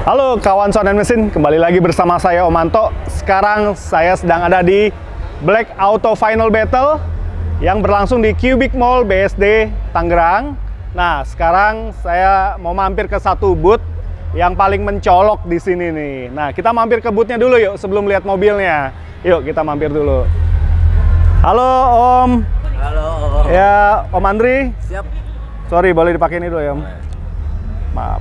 Halo kawan Sound and Mesin, kembali lagi bersama saya Om Anto. Sekarang saya sedang ada di Black Auto Final Battle yang berlangsung di Cubic Mall BSD Tangerang. Nah, sekarang saya mau mampir ke satu booth yang paling mencolok di sini nih. Nah, kita mampir ke boothnya dulu yuk sebelum lihat mobilnya. Yuk kita mampir dulu. Halo Om. Halo. Ya, Om Andri. Siap. Sorry, boleh dipakai ini dulu ya Om. Maaf.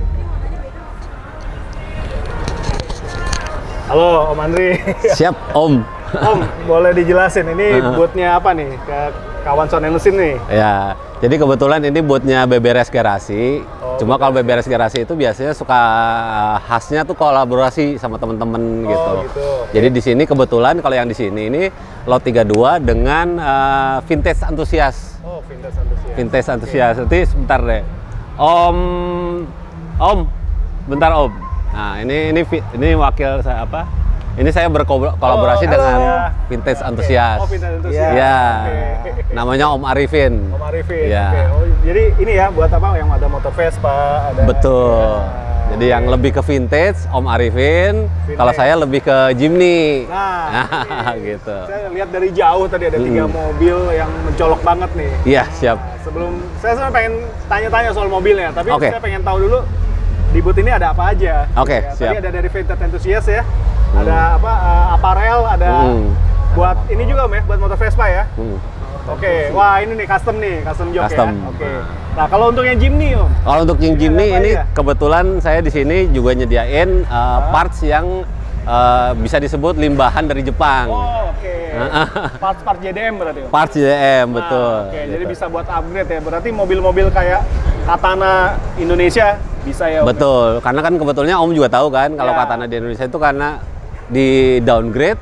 Halo Om Andri. Siap Om. Om, boleh dijelasin ini boothnya apa nih ke kawan Sound and Mesin nih? Ya, jadi kebetulan ini boothnya BBRS Garasi. Cuma kalau BBRS Garasi itu biasanya suka khasnya tuh kolaborasi sama temen-temen gitu. Jadi di sini kebetulan kalau yang di sini ini lot 32 dengan vintage antusias. Oh, vintage antusias. Vintage antusias. Nanti sebentar deh. Om, bentar Om. Nah, ini wakil saya apa? Ini saya berkolaborasi dengan vintage antusias. Oh, vintage antusias. Ya. Okay. Namanya Om Arifin. Om Arifin. Ya. Okay. Oh, jadi ini ya buat apa? Yang ada motor Vespa, ada. Betul. Ya. Jadi yang lebih ke vintage Om Arifin, kalau saya lebih ke Jimny. Nah, gitu. Saya lihat dari jauh tadi ada 3 mobil yang mencolok banget nih. Iya, siap. Nah, sebelum saya sebenarnya pengen tanya-tanya soal mobilnya, tapi Oke. saya pengen tahu dulu di booth ini ada apa aja. Oke, Ya, siap. tadi ada dari vintage enthusiast ya. Ada apa? Apparel, ada buat ini juga Om ya, buat motor Vespa ya. Oke, wah ini nih custom jok Custom. ya. Oke. Nah, kalau untuk yang Jimny Om. Kalau untuk yang Jimny ada apa ini aja? kebetulan saya di sini juga nyediain parts yang bisa disebut limbahan dari Jepang. Oh, oke. Part JDM berarti Om. Parts JDM, Nah, betul. Oke, gitu. jadi bisa buat upgrade ya. Berarti mobil-mobil kayak Katana Indonesia bisa ya Om. Betul, karena kan kebetulannya Om juga tahu kan kalau Ya. Katana di Indonesia itu karena di downgrade,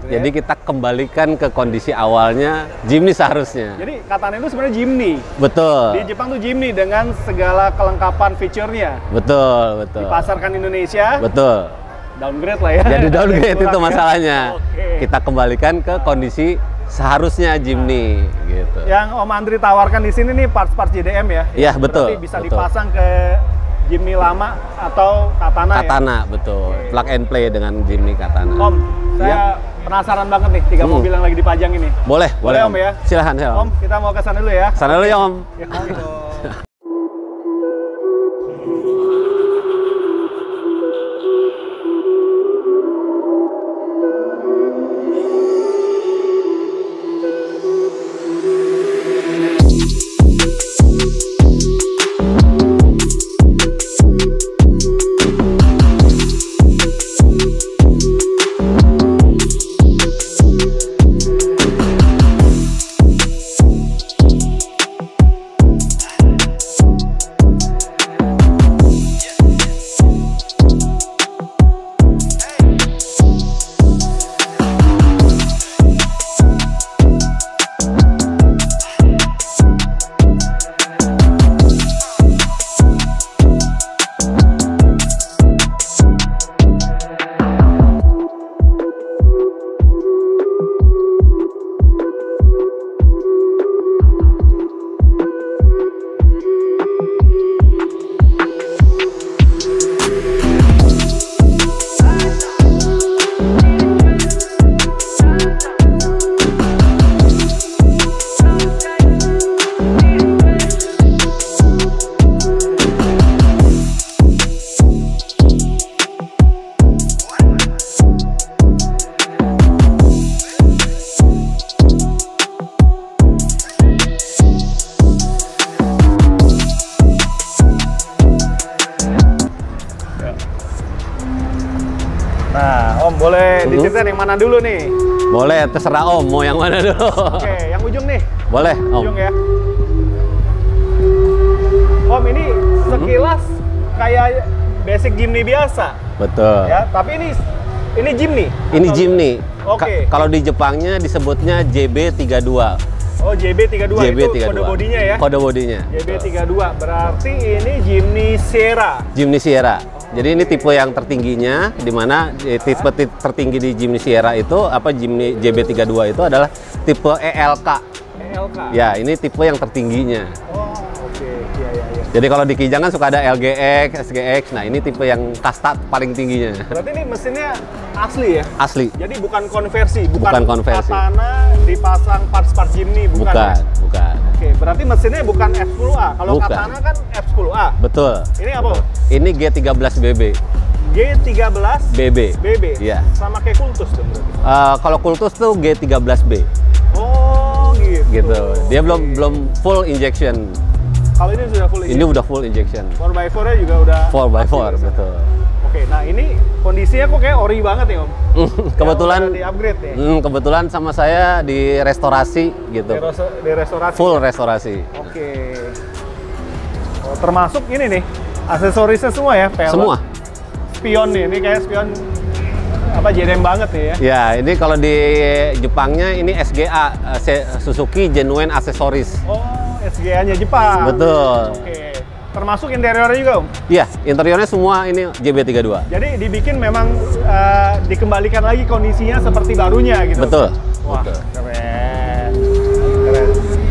jadi kita kembalikan ke kondisi awalnya Jimny seharusnya. Jadi Katana itu sebenarnya Jimny. Betul. Di Jepang tuh Jimny dengan segala kelengkapan fiturnya. Betul, betul. Dipasarkan Indonesia, Betul. downgrade lah ya. Jadi downgrade Kurang itu ya. masalahnya. Oke. Kita kembalikan ke kondisi seharusnya Jimny gitu. Yang Om Andri tawarkan di sini nih parts-parts JDM ya. Iya, betul. Berarti bisa Betul. dipasang ke Jimny lama atau Katana, ya. Katana, betul. Oke. Plug and play dengan Jimny Katana. Om, saya penasaran banget nih 3 mobil yang lagi dipajang ini. Boleh, Boleh, Om ya? Silahkan, Om, silahkan. kita mau ke sana dulu ya. Sana dulu ya Om. Ya, gitu. Nah, Om boleh diceritain yang mana dulu nih? Boleh, terserah Om mau yang mana dulu. Oke, yang ujung nih. Boleh, Om. Ujung ya. Om, ini sekilas kayak basic Jimny biasa. Betul. Ya, tapi ini Jimny. Ini Atau- Jimny. Oke. Kalau di Jepangnya disebutnya JB32. Oh, JB32 itu kode bodinya ya? Kode bodinya. JB32 berarti ini Jimny Sierra. Jimny Sierra. Jadi ini tipe yang tertingginya, di mana tipe tertinggi di Jimny Sierra itu apa Jimny JB32 itu adalah tipe ELK. ELK. Ya, ini tipe yang tertingginya. Oh, oke. Iya, iya, iya. Jadi kalau di Kijang kan suka ada LGX, SGX. Nah, ini tipe yang kasta paling tingginya. Berarti ini mesinnya asli ya? Asli. Jadi bukan konversi, Bukan konversi. Katana dipasang parts-parts Jimny, bukan ya? Bukan. Oke, berarti mesinnya bukan F10A. Kalau Bukan. Katana kan F10A. Betul. Ini apa? Ini G13BB. G13 BB. BB. Iya. Sama kayak Kultus dong berarti. Kalau Kultus tuh G13B. Oh, gitu. Gitu. Dia belum full injection. Kalau ini sudah full Ini udah full injection. 4x4-nya juga udah 4x4, betul. Oke, nah ini kondisinya kok kayak ori banget nih Om. Kebetulan di upgrade ya. Kebetulan sama saya di restorasi gitu. Di restorasi. Full restorasi. Oke. Oh, termasuk ini nih aksesorisnya semua ya, pelek. Semua. Spion nih, ini kayak spion apa JDM banget nih ya. Ya, ini kalau di Jepangnya ini SGA, Suzuki Genuine Accessories. Oh, SGA-nya Jepang. Betul. Oke. Termasuk interiornya juga Om? Iya, interiornya semua ini JB32. Jadi dibikin memang dikembalikan lagi kondisinya seperti barunya gitu. Betul. Wah, Betul. keren. Keren.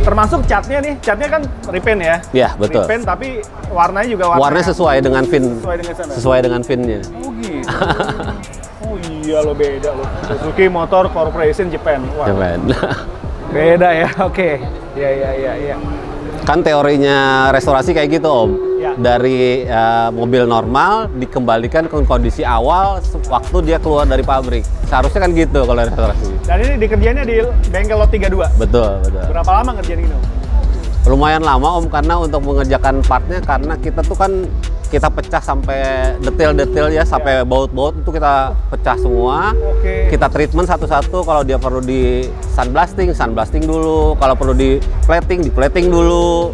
Termasuk catnya nih, catnya kan repaint ya? Iya, betul. Repaint tapi warnanya juga Warnanya sesuai dengan VIN. sesuai dengan sana. Sesuai dengan VIN-nya. Oh gitu. Oh iya lo beda lo. Suzuki Motor Corporation Japan. Wah. Japan. Beda ya. Oke. Iya. Kan teorinya restorasi kayak gitu Om. Ya. Dari mobil normal dikembalikan ke kondisi awal waktu dia keluar dari pabrik. Seharusnya kan gitu kalau restorasi. Dan ini dikerjainnya di bengkel lot 32. Betul. Berapa lama ngerjain ini Om? Lumayan lama Om, karena untuk mengerjakan partnya, karena kita tuh kan kita pecah sampai detail-detail ya, sampai baut-baut itu kita pecah semua. Oke. Kita treatment satu-satu. Kalau dia perlu di sunblasting dulu. Kalau perlu di plating dulu.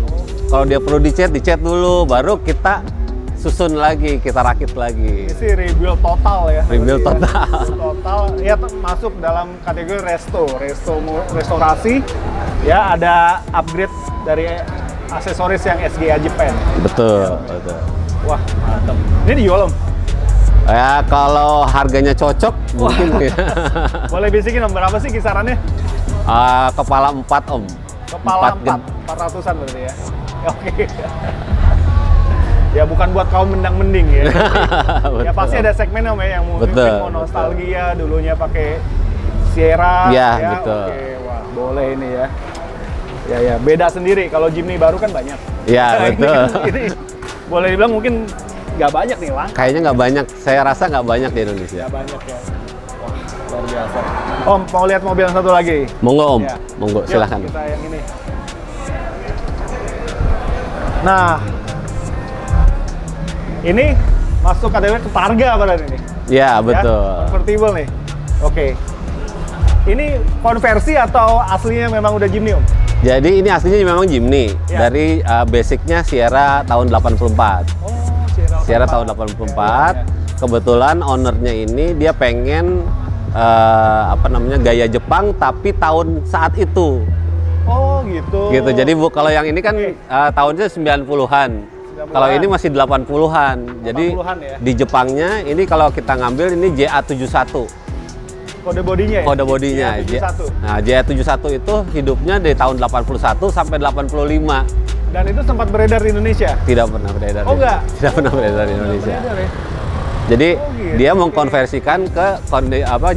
Kalau dia perlu dicat dulu. Baru kita susun lagi, kita rakit lagi. Ini sih rebuild total ya. Rebuild total. Total ya, masuk dalam kategori restorasi. Ya, ada upgrade dari aksesoris yang SGA Japan. Betul. Wah, mantap. Ini dijual Om? Ya kalau harganya cocok mungkin. Boleh bisikin Om, berapa sih kisarannya? Kepala 4 Om. Kepala 400-an berarti ya. Oke. Ya bukan buat kaum mendang-mending ya. Ya pasti ada segmen Om ya yang mungkin mau nostalgia, dulunya pakai Sierra. Ya, betul. Oke, wah boleh ini ya. Ya, beda sendiri. Kalau Jimny baru kan banyak. Ya, betul. Ini boleh dibilang mungkin nggak banyak nih Lang. Kayaknya nggak banyak. Saya rasa nggak banyak di Indonesia. Nggak banyak ya. Wah, luar biasa. Om, mau lihat mobil yang satu lagi? Monggo Om, Ya. monggo Yuk, silahkan. kita yang ini. Nah, ini masuk kategori ketarga pada ini. Ya, betul. Ya, convertible nih. Oke. Ini konversi atau aslinya memang udah Jimny Om? Jadi ini aslinya memang Jimny. Ya. Dari basicnya Sierra tahun 84. Oh, Sierra tahun 84. Ya. Kebetulan ownernya ini dia pengen gaya Jepang tapi tahun saat itu. Oh, gitu. Gitu. Jadi kalau yang ini kan tahunnya 90-an. Kalau ini masih 80-an. Jadi 80-an ya? di Jepangnya ini kalau kita ngambil ini JA71. Kode bodinya ya? Kode bodinya. JA71. Nah, JA71 itu hidupnya dari tahun 81 sampai 85. Dan itu sempat beredar di Indonesia? Tidak pernah beredar. Oh, enggak? Tidak pernah beredar di Indonesia. Beredar, ya? Jadi gitu. dia mengkonversikan ke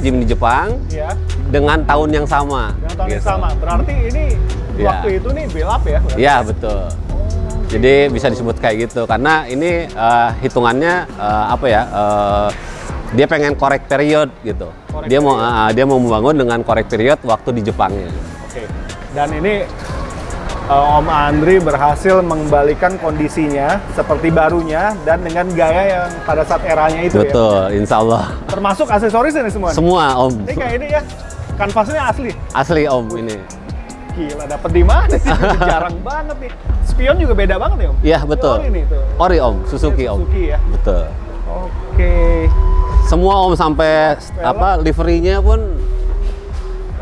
Jimny Jepang Ya. dengan tahun yang sama. Dengan tahun yang gitu. sama. Berarti ini Ya. waktu itu nih build up ya? Berarti? Iya, betul. Jadi bisa disebut kayak gitu karena ini hitungannya dia pengen korek period gitu. Dia mau membangun dengan korek period waktu di Jepangnya. Oke. Dan ini Om Andri berhasil mengembalikan kondisinya seperti barunya dan dengan gaya yang pada saat eranya itu. Betul, ya. insya Allah. Termasuk aksesoris ini semua. Semua Om. Ini kayak ini ya, kanvasnya asli. Asli Om ini. Gila, dapet di mana sih? Jarang banget nih. Spion juga beda banget ya Om? Iya betul. Ori nih tuh. Ori Om, Suzuki Om. Suzuki ya. Betul. Oke. Semua Om sampai liverinya pun.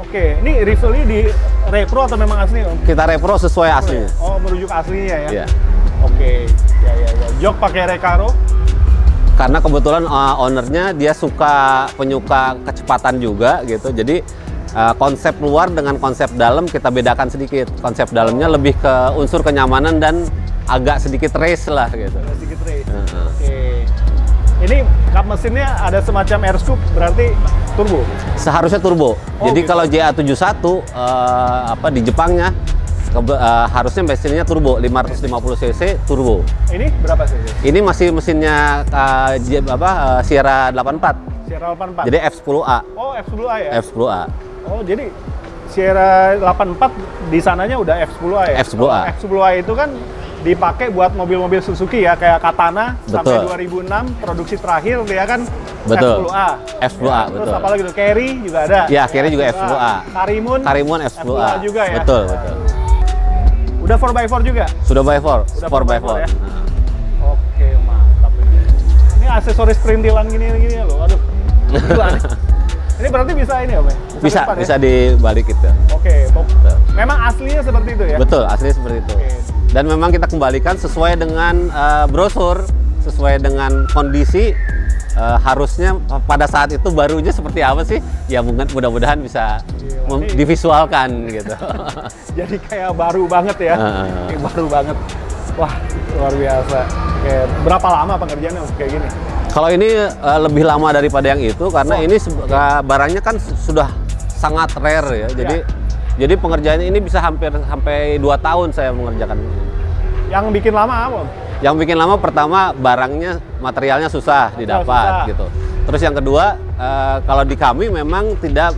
Oke, ini rivalnya di repro atau memang asli Om? Kita repro sesuai aslinya. Oh, merujuk aslinya ya? Iya. Oke, ya. Jok pakai Recaro? Karena kebetulan ownernya dia penyuka kecepatan juga gitu. Jadi konsep luar dengan konsep dalam kita bedakan sedikit. Konsep dalamnya lebih ke unsur kenyamanan dan agak sedikit race lah gitu. Agak sedikit race. Oke. Ini kap mesinnya ada semacam air scoop, berarti turbo? Seharusnya turbo. Jadi gitu. kalau JA71 di Jepangnya harusnya mesinnya turbo 550 cc turbo. Ini berapa cc? Ini masih mesinnya Sierra 84. Sierra 84. Jadi F10A. Oh, F10A ya? F10A. Oh, jadi Sierra 84 di sananya udah F10A ya? F10A. F10A itu kan dipakai buat mobil-mobil Suzuki ya, kayak Katana. Betul. Sampai 2006 produksi terakhir dia kan Betul. F10A. F10A, ya, betul. Terus apa lagi tuh? Carry juga ada. Ya, Carry juga F10A. Karimun F10A juga ya. Betul, betul. Udah 4x4 juga? Sudah by 4, Udah 4x4 ya? Oke, mantap ini. Ini aksesoris perintilan gini ya loh. Aduh. Gila nih. Ini berarti bisa ini Om ya? Bisa dibalik gitu. Oke, memang aslinya seperti itu ya? Betul, aslinya seperti itu. Oke. Dan memang kita kembalikan sesuai dengan brosur, sesuai dengan kondisi harusnya pada saat itu barunya seperti apa sih? Ya mudah-mudahan bisa divisualkan gitu. Jadi kayak baru banget ya? Kayak baru banget. Wah, luar biasa. Oke, berapa lama pengerjaannya kayak gini? Kalau ini lebih lama daripada yang itu karena ini barangnya kan sudah sangat rare ya. Jadi pengerjaannya ini bisa sampai 2 tahun saya mengerjakan ini. Yang bikin lama apa? Yang bikin lama pertama barangnya, materialnya susah didapat gitu. Terus yang kedua kalau di kami memang tidak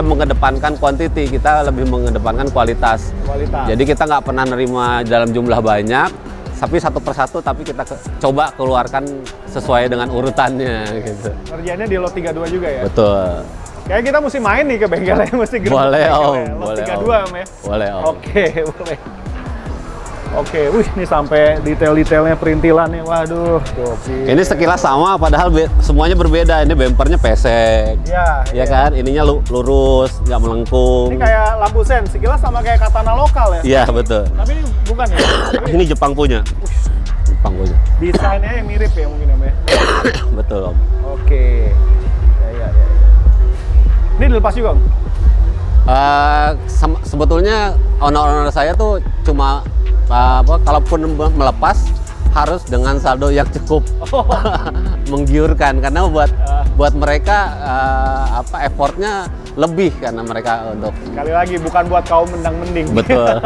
mengedepankan quantity, kita lebih mengedepankan kualitas. Jadi kita nggak pernah nerima dalam jumlah banyak. Tapi satu persatu, tapi kita coba keluarkan sesuai dengan urutannya gitu. Kerjanya di lot 32 juga ya? Betul. Kayak kita mesti main nih ke bengkelnya, mesti boleh Om, lot boleh 32 Om ya? Boleh Om. Oke, boleh. Oke, wih ini sampai detail-detailnya perintilannya, waduh. Gokil. Ini sekilas sama, padahal semuanya berbeda. Ini bempernya pesek, ya kan? Ininya lurus, nggak melengkung. Ini kayak lampu sen, sekilas sama kayak Katana lokal ya? Iya, betul. Tapi ini bukan ya? Ini Jepang punya. Jepang punya. Desainnya yang mirip ya mungkin Om ya? Betul Om. Oke. Ya. Ini dilepas juga Om? Sebetulnya owner saya tuh cuma kalaupun melepas harus dengan saldo yang cukup menggiurkan karena buat mereka effortnya lebih karena mereka untuk sekali lagi bukan buat kaum mendang-mending. Betul.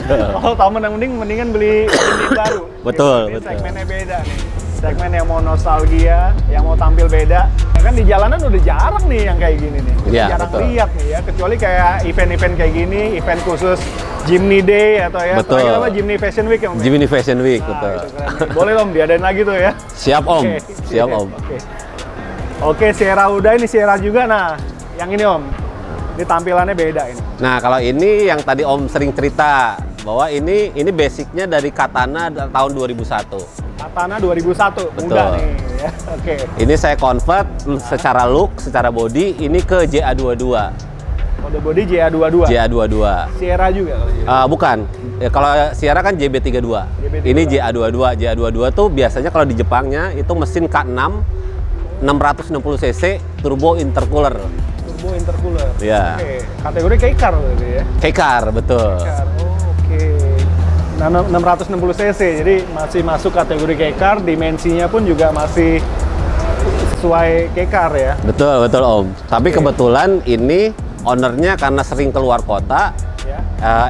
Kalau kaum mendang-mending mendingan beli baru. Betul. Segmennya beda nih. Segmen yang mau nostalgia, yang mau tampil beda. Kan di jalanan udah jarang nih yang kayak gini nih. Ya, jarang betul. lihat nih ya, kecuali kayak event-event kayak gini, event khusus Jimny Day atau ya. Betul. Apa Jimny Fashion Week ya Om? Jimny Fashion Week, betul. Itu keren. Boleh Om, diadain lagi tuh ya. Siap Om, siap Om. Oke, Sierra udah, ini Sierra juga. Nah, yang ini Om, ini tampilannya beda ini. Nah, kalau ini yang tadi Om sering cerita bahwa ini basicnya dari Katana tahun 2001. Katana 2001, muda nih ya. Oke. Ini saya convert secara look, secara body ini ke JA22. Kode body JA22. JA22. Sierra juga kalau gitu. Bukan. Ya, kalau Sierra kan JB32. Ini JA22. JA22 tuh biasanya kalau di Jepangnya itu mesin K6 660 cc turbo intercooler. Turbo intercooler. Iya. Oke. Kategori K-car berarti ya. K-car, betul. K-car. Oh, oke. Nah, 660 cc, jadi masih masuk kategori K-car, dimensinya pun juga masih sesuai K-car ya. Betul Om. Tapi kebetulan ini ownernya karena sering keluar kota, ya.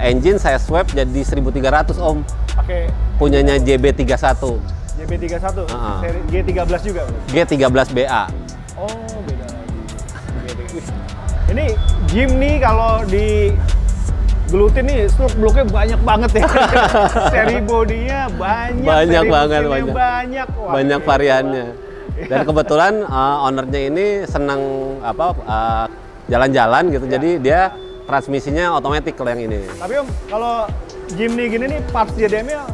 Engine saya swap jadi 1300 Om. Pakai Punyanya JB31. JB31, seri G13 juga. G13BA. Oh, beda lagi. Ini Jimny kalau di gelutin nih, stroke blocknya banyak banget ya. Seri bodinya banyak seri banget, banyak. Wah, banyak variannya. Dan kebetulan ownernya ini senang jalan-jalan gitu, jadi dia transmisinya otomatis kalau yang ini. Tapi Om, kalau Jimny gini nih parts JDM-nya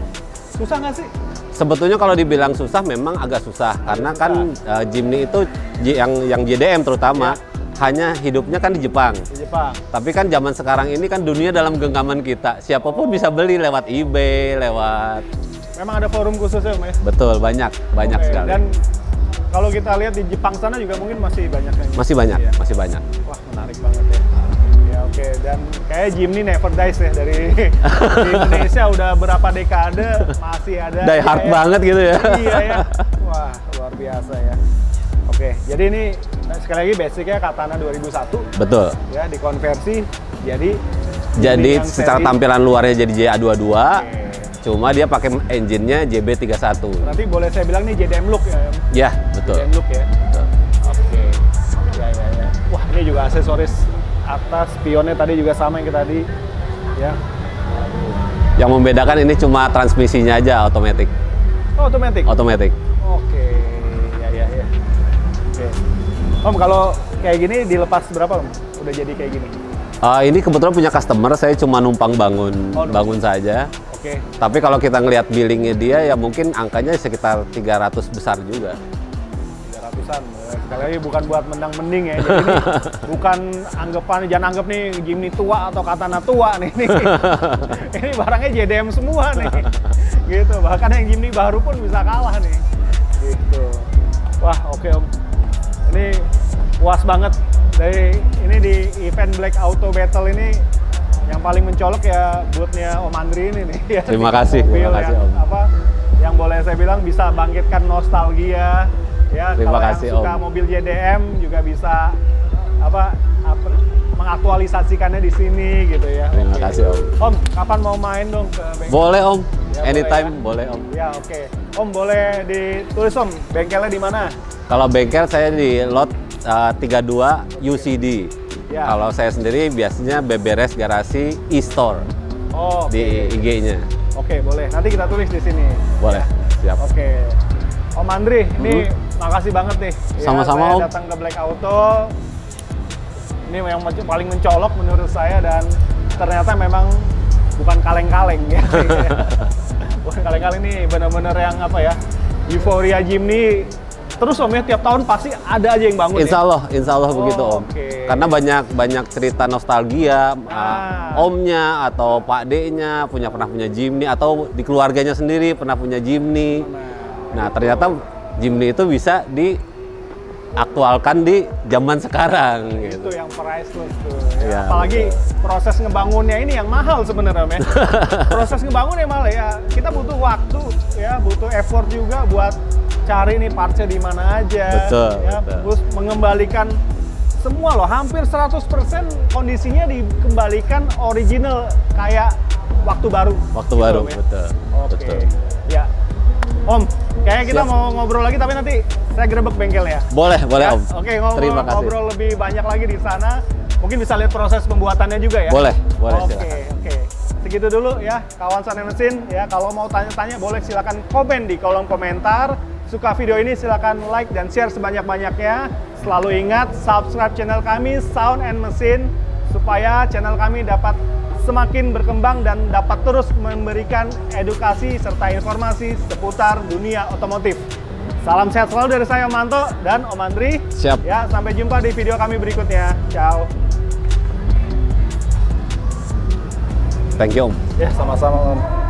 susah nggak sih? Sebetulnya kalau dibilang susah memang agak susah karena kan Jimny itu yang JDM terutama hanya hidupnya kan di Jepang. Di Jepang. Tapi kan zaman sekarang ini kan dunia dalam genggaman kita. Siapapun bisa beli lewat eBay, lewat. Memang ada forum khususnya Om ya? Betul, banyak sekali. Dan kalau kita lihat di Jepang sana juga mungkin masih banyak yang masih banyak. Wah, menarik banget ya. Ya oke. Oke, dan kayak Jimny never dies ya dari di Indonesia udah berapa dekade masih ada. Die hard banget gitu ya. Iya ya. Wah, luar biasa ya. Oke, jadi ini sekali lagi basicnya Katana 2001. Betul. Ya, dikonversi jadi secara tampilan luarnya jadi JA22. Oke. Cuma dia pakai engine-nya JB31. Berarti boleh saya bilang nih JDM look ya? Ya, betul. JDM look ya? Betul. Oke. Ya. Wah, ini juga aksesoris atas spionnya tadi juga sama yang tadi. Ya. Yang membedakan ini cuma transmisinya aja otomatis. Oh, otomatis? Otomatis. Oke. Ya. Oke. Om, kalau kayak gini dilepas berapa, Om? Udah jadi kayak gini? Ini kebetulan punya customer, saya cuma numpang bangun saja. Oke. Tapi kalau kita ngelihat billingnya dia, ya mungkin angkanya sekitar 300 besar juga. 300-an. Sekali lagi bukan buat mendang-mending ya. Jadi ini bukan jangan anggap nih Jimny tua atau Katana tua nih. Ini barangnya JDM semua nih. Gitu. Bahkan yang Jimny baru pun bisa kalah nih. Gitu. Wah, oke Om. Ini puas banget. Ini di event Black Auto Battle ini yang paling mencolok ya bootnya Om Andri ini nih. Ya, terima kasih Om. Yang boleh saya bilang bisa bangkitkan nostalgia. Ya, terima kalau kasih yang suka Om. mobil JDM juga bisa mengaktualisasikannya di sini gitu ya. Terima kasih Om. Om, kapan mau main dong ke bengkel? Boleh Om, Ya, anytime boleh, boleh Om. Ya oke. Om boleh ditulis Om, bengkelnya di mana? Kalau bengkel saya di lot 32 UCD. Ya. Kalau saya sendiri biasanya Beberes Garasi e-store Oh, di IG-nya. Oke, boleh. Nanti kita tulis di sini. Boleh, Ya. siap. Oke. Om Andri, ini makasih banget nih. Sama-sama, saya Om. datang ke Black Auto. Ini yang paling mencolok menurut saya dan ternyata memang bukan kaleng-kaleng ya. Bukan kaleng-kaleng nih, benar-benar yang euforia Jimny. Terus Om ya, tiap tahun pasti ada aja yang bangun. Insya Allah begitu Om. Oke. Karena banyak cerita nostalgia, Omnya atau Pak D-nya pernah punya Jimny atau di keluarganya sendiri pernah punya Jimny. Nah ternyata Jimny itu bisa diaktualkan di zaman sekarang. Itu gitu. yang priceless tuh. Ya, apalagi proses ngebangunnya ini yang mahal sebenarnya, Om ya. Proses ngebangunnya mahal ya. Kita butuh waktu ya, butuh effort juga buat cari nih partsnya di mana aja. Betul, ya, betul. Terus mengembalikan semua loh, hampir 100% kondisinya dikembalikan original kayak waktu baru. Waktu gitu, baru, Om, ya. betul. Oke. Betul. Ya. Om, kayaknya kita Siap. mau ngobrol lagi tapi nanti saya gerebek bengkel ya. Boleh Ya, Om. Oke, Terima kasih. ngobrol lebih banyak lagi di sana. Mungkin bisa lihat proses pembuatannya juga ya. Boleh Oke, silakan. oke. Segitu dulu ya, kawan Sun Mesin. Ya, kalau mau tanya-tanya boleh silakan komen di kolom komentar. Suka video ini silakan like dan share sebanyak-banyaknya. Selalu ingat subscribe channel kami Sound and Mesin supaya channel kami dapat semakin berkembang dan dapat terus memberikan edukasi serta informasi seputar dunia otomotif. Salam sehat selalu dari saya Manto dan Om Andri. Siap. Ya, sampai jumpa di video kami berikutnya. Ciao. Thank you Om. Ya, sama-sama Om.